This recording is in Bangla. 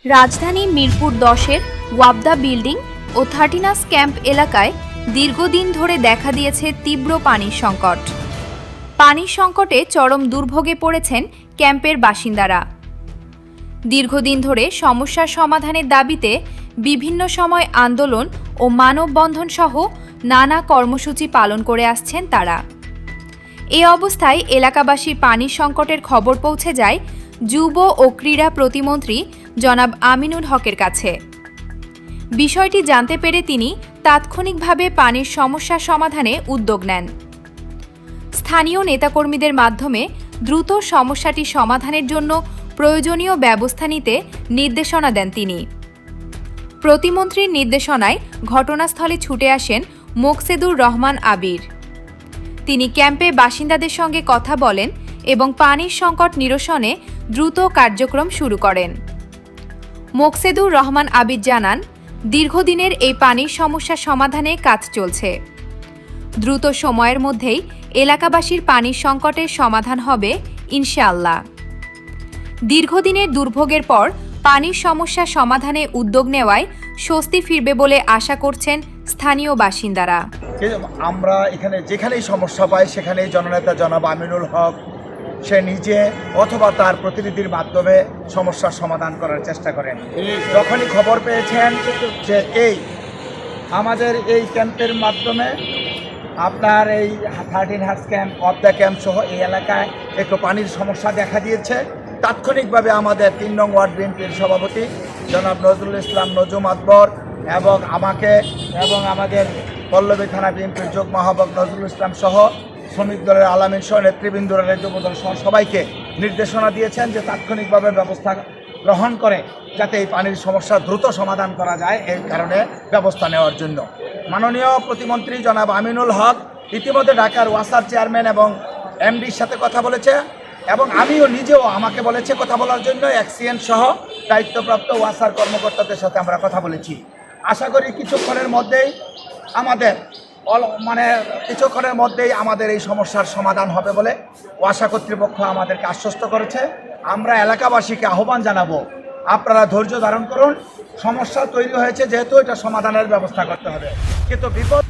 রাজধানী মিরপুর ১০-এর ওয়াবদা বিল্ডিং ও ৩০ ক্যাম্প এলাকায় দীর্ঘদিন ধরে দেখা দিয়েছে তীব্র পানির সংকট। পানির সংকটে চরম দুর্ভোগে পড়েছেন ক্যাম্পের বাসিন্দারা। দীর্ঘদিন ধরে সমস্যার সমাধানের দাবিতে বিভিন্ন সময় আন্দোলন ও মানববন্ধন সহ নানা কর্মসূচি পালন করে আসছেন তারা। এই অবস্থায় এলাকাবাসী পানির সংকটের খবর পৌঁছে যায় যুব ও ক্রীড়া প্রতিমন্ত্রী জনাব আমিনুল হকের কাছে। বিষয়টি জানতে পেরে তিনি তাৎক্ষণিকভাবে পানির সমস্যা সমাধানে উদ্যোগ নেন। স্থানীয় নেতাকর্মীদের মাধ্যমে দ্রুত সমস্যাটি সমাধানের জন্য প্রয়োজনীয় ব্যবস্থা নিতে নির্দেশনা দেন তিনি। প্রতিমন্ত্রীর নির্দেশনায় ঘটনাস্থলে ছুটে আসেন মোকসেদুর রহমান আবির। তিনি ক্যাম্পে বাসিন্দাদের সঙ্গে কথা বলেন এবং পানির সংকট নিরসনে দ্রুত কার্যক্রম শুরু করেন। মোকসেদুর রহমান আবির জানান, দীর্ঘদিনের এই পানির সমস্যা সমাধানে কাজ চলছে। দ্রুত সময়ের মধ্যেই এলাকাবাসীর পানির সংকটের সমাধান হবে ইনশাআল্লাহ। দীর্ঘদিনের দুর্ভোগের পর পানির সমস্যা সমাধানে উদ্যোগ নেওয়ায় স্বস্তি ফিরবে বলে আশা করছেন স্থানীয় বাসিন্দারা। আমরা এখানে যেখানেই সমস্যা পাই সেখানেই জননেতা জনাব আমিনুল হক সে নিজে অথবা তার প্রতিনিধির মাধ্যমে সমস্যার সমাধান করার চেষ্টা করেন। যখনই খবর পেয়েছেন যে আমাদের এই ক্যাম্পের মাধ্যমে আপনার এই 13 হার্স ক্যাম্প ওয়াবদা ক্যাম্প সহ এই এলাকায় একটু পানির সমস্যা দেখা দিয়েছে, তাৎক্ষণিকভাবে আমাদের ৩ নং ওয়ার্ড বিএনপির সভাপতি জনাব নজরুল ইসলাম নজুম আকবর এবং আমাকে এবং আমাদের পল্লবী থানা বিএনপির যুগ্ম আহ্বায়ক নজরুল ইসলাম সহ শ্রমিক দলের আলামিন সহ নেতৃবৃন্দরা যুবদল সহ সবাইকে নির্দেশনা দিয়েছেন যে তাৎক্ষণিকভাবে ব্যবস্থা গ্রহণ করে যাতে এই পানির সমস্যা দ্রুত সমাধান করা যায়, এই কারণে ব্যবস্থা নেওয়ার জন্য। মাননীয় প্রতিমন্ত্রী জনাব আমিনুল হক ইতিমধ্যে ঢাকার ওয়াসার চেয়ারম্যান এবং এমডির সাথে কথা বলেছে এবং আমিও নিজেও আমাকে বলেছে কথা বলার জন্য এক্সিএন সহ দায়িত্বপ্রাপ্ত ওয়াসার কর্মকর্তাদের সাথে আমরা কথা বলেছি। আশা করি কিছুক্ষণের মধ্যেই আমাদের এই সমস্যার সমাধান হবে বলে ওয়াসা কর্তৃপক্ষ আমাদেরকে আশ্বস্ত করেছে। আমরা এলাকাবাসীকে আহ্বান জানাবো, আপনারা ধৈর্য ধারণ করুন। সমস্যা তৈরি হয়েছে যেহেতু এটা সমাধানের ব্যবস্থা করতে হবে, কিন্তু বিপদ